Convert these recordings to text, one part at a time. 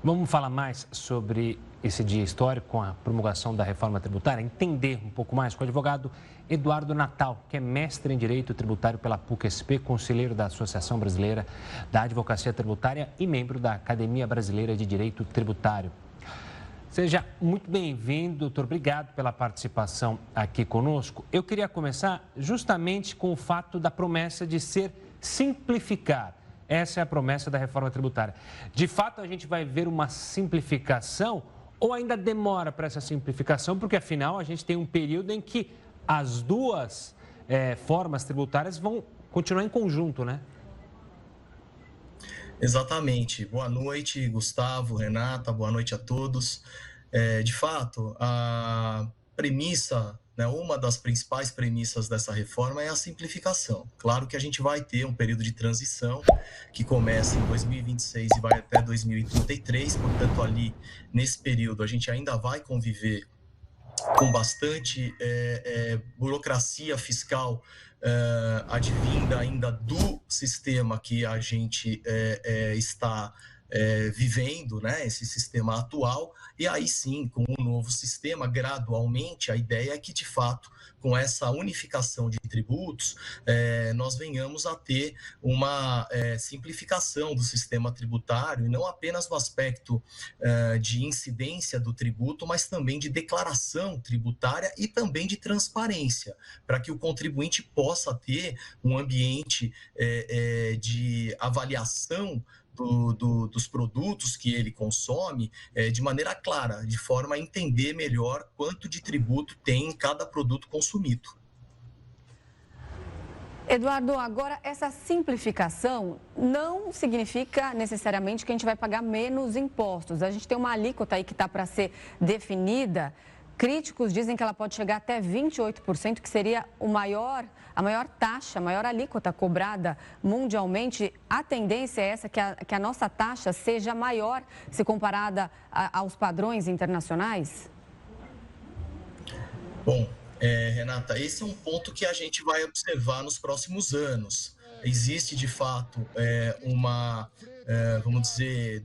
Vamos falar mais sobre esse dia histórico com a promulgação da reforma tributária, entender um pouco mais com o advogado Eduardo Natal, que é mestre em Direito Tributário pela PUC-SP, conselheiro da Associação Brasileira da Advocacia Tributária e membro da Academia Brasileira de Direito Tributário. Seja muito bem-vindo, doutor. Obrigado pela participação aqui conosco. Eu queria começar justamente com o fato da promessa de ser simplificar. Essa é a promessa da reforma tributária. De fato, a gente vai ver uma simplificação ou ainda demora para essa simplificação? Porque, afinal, a gente tem um período em que as duas formas tributárias vão continuar em conjunto, né? Exatamente. Boa noite, Gustavo, Renata, boa noite a todos. De fato, a premissa, né, uma das principais premissas dessa reforma é a simplificação. Claro que a gente vai ter um período de transição que começa em 2026 e vai até 2033, portanto, ali, nesse período, a gente ainda vai conviver com bastante burocracia fiscal advinda ainda do sistema que a gente está vivendo, né, esse sistema atual, e aí sim, com o novo sistema, gradualmente, a ideia é que, de fato, com essa unificação de tributos, nós venhamos a ter uma simplificação do sistema tributário, e não apenas no aspecto de incidência do tributo, mas também de declaração tributária e também de transparência, para que o contribuinte possa ter um ambiente de avaliação dos produtos que ele consome de maneira clara, de forma a entender melhor quanto de tributo tem em cada produto consumido. Eduardo, agora essa simplificação não significa necessariamente que a gente vai pagar menos impostos. A gente tem uma alíquota aí que está para ser definida. Críticos dizem que ela pode chegar até 28%, que seria a maior taxa, a maior alíquota cobrada mundialmente. A tendência é essa, que a nossa taxa seja maior se comparada aos padrões internacionais? Bom, Renata, esse é um ponto que a gente vai observar nos próximos anos. Existe, de fato, uma, vamos dizer,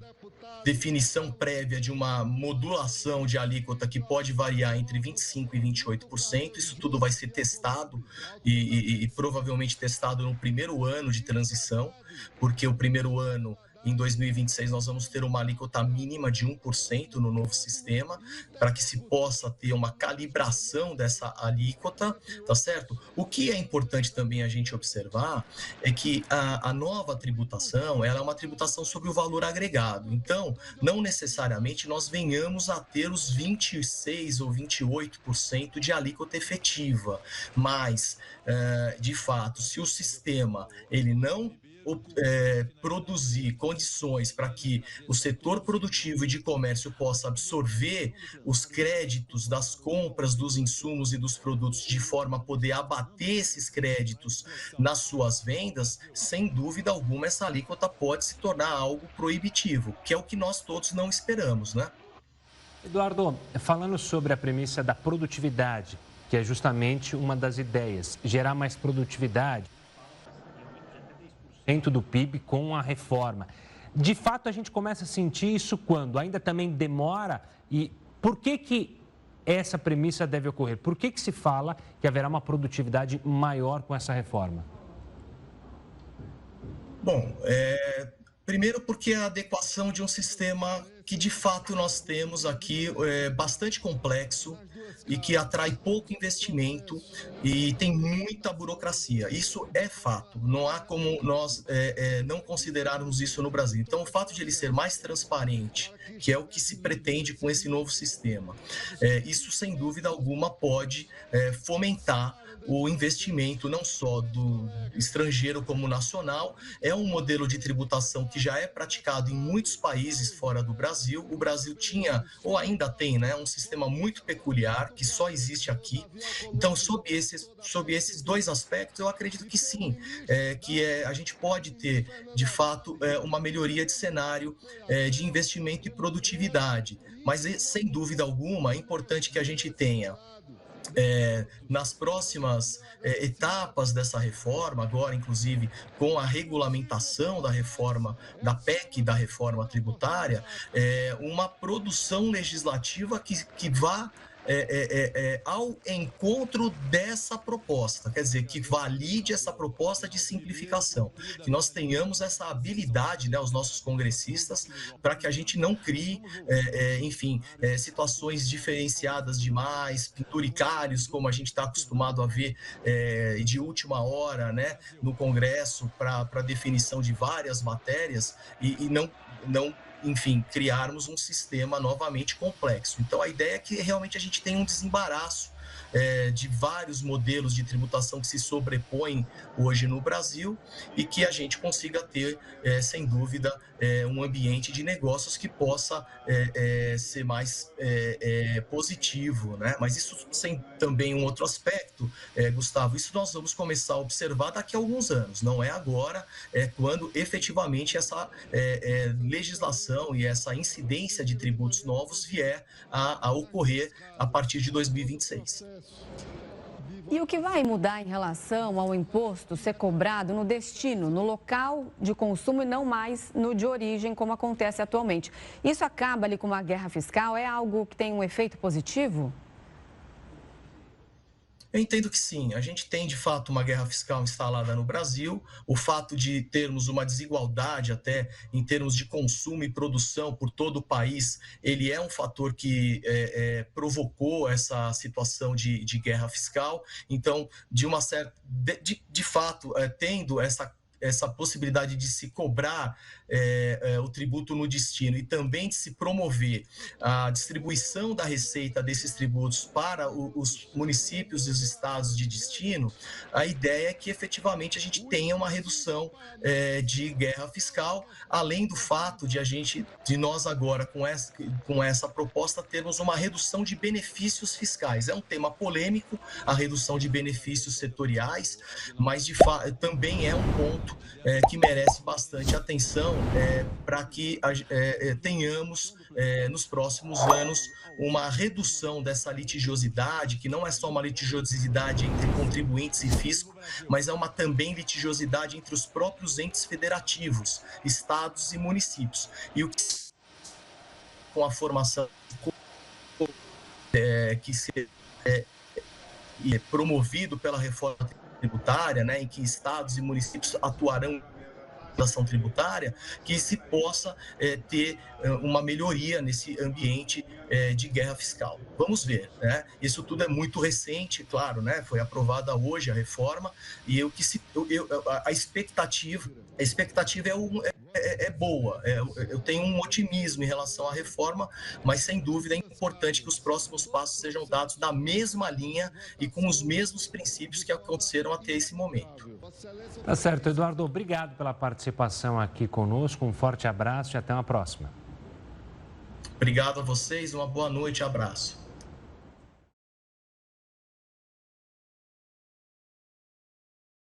definição prévia de uma modulação de alíquota que pode variar entre 25% e 28%. Isso tudo vai ser testado e provavelmente testado no primeiro ano de transição, porque o primeiro ano, em 2026, nós vamos ter uma alíquota mínima de 1% no novo sistema, para que se possa ter uma calibração dessa alíquota, tá certo? O que é importante também a gente observar é que a nova tributação, ela é uma tributação sobre o valor agregado. Então, não necessariamente nós venhamos a ter os 26% ou 28% de alíquota efetiva, mas, de fato, se o sistema ele não produzir condições para que o setor produtivo e de comércio possa absorver os créditos das compras dos insumos e dos produtos de forma a poder abater esses créditos nas suas vendas, sem dúvida alguma essa alíquota pode se tornar algo proibitivo, que é o que nós todos não esperamos, né? Eduardo, falando sobre a premissa da produtividade, que é justamente uma das ideias, gerar mais produtividade dentro do PIB com a reforma. De fato, a gente começa a sentir isso quando? Ainda também demora? E por que essa premissa deve ocorrer? Por que se fala que haverá uma produtividade maior com essa reforma? Bom, primeiro porque a adequação de um sistema que de fato nós temos aqui bastante complexo e que atrai pouco investimento e tem muita burocracia. Isso é fato, não há como nós não considerarmos isso no Brasil. Então, o fato de ele ser mais transparente, que é o que se pretende com esse novo sistema, isso sem dúvida alguma pode fomentar o investimento não só do estrangeiro como nacional. É um modelo de tributação que já é praticado em muitos países fora do Brasil. O Brasil tinha, ou ainda tem, né, um sistema muito peculiar, que só existe aqui. Então, sob esses dois aspectos, eu acredito que sim, a gente pode ter, de fato, uma melhoria de cenário de investimento e produtividade. Mas, sem dúvida alguma, é importante que a gente tenha nas próximas etapas dessa reforma, agora inclusive com a regulamentação da reforma, da PEC, da reforma tributária, uma produção legislativa que vá ao encontro dessa proposta, quer dizer, que valide essa proposta de simplificação, que nós tenhamos essa habilidade, né, os nossos congressistas, para que a gente não crie, situações diferenciadas demais, penduricalhos, como a gente está acostumado a ver de última hora, né, no Congresso, para definição de várias matérias, e não criarmos um sistema novamente complexo. Então, a ideia é que realmente a gente tenha um desembaraço de vários modelos de tributação que se sobrepõem hoje no Brasil e que a gente consiga ter, sem dúvida, um ambiente de negócios que possa ser mais positivo, né? Mas isso tem também um outro aspecto, Gustavo, isso nós vamos começar a observar daqui a alguns anos, não é agora, quando efetivamente essa legislação e essa incidência de tributos novos vier a ocorrer a partir de 2026. E o que vai mudar em relação ao imposto ser cobrado no destino, no local de consumo e não mais no de origem, como acontece atualmente? Isso acaba ali com uma guerra fiscal? É algo que tem um efeito positivo? Eu entendo que sim, a gente tem de fato uma guerra fiscal instalada no Brasil, o fato de termos uma desigualdade até em termos de consumo e produção por todo o país, ele é um fator que provocou essa situação de guerra fiscal. Então, de fato, tendo essa possibilidade de se cobrar o tributo no destino e também de se promover a distribuição da receita desses tributos para os municípios e os estados de destino, a ideia é que efetivamente a gente tenha uma redução de guerra fiscal, além do fato de nós agora com essa proposta termos uma redução de benefícios fiscais. É um tema polêmico, a redução de benefícios setoriais, mas de fato também é um ponto que merece bastante atenção para que tenhamos nos próximos anos uma redução dessa litigiosidade, que não é só uma litigiosidade entre contribuintes e fisco, mas é uma também litigiosidade entre os próprios entes federativos, estados e municípios. E o que com a formação que se promovido pela reforma tributária, né, em que estados e municípios atuarão ação tributária, que se possa ter uma melhoria nesse ambiente de guerra fiscal. Vamos ver, né? Isso tudo é muito recente, claro, né? Foi aprovada hoje a reforma e a expectativa é boa. Eu tenho um otimismo em relação à reforma, mas sem dúvida é importante que os próximos passos sejam dados na mesma linha e com os mesmos princípios que aconteceram até esse momento. Tá certo, Eduardo, obrigado pela participação aqui conosco, um forte abraço e até uma próxima. Obrigado a vocês, uma boa noite, abraço.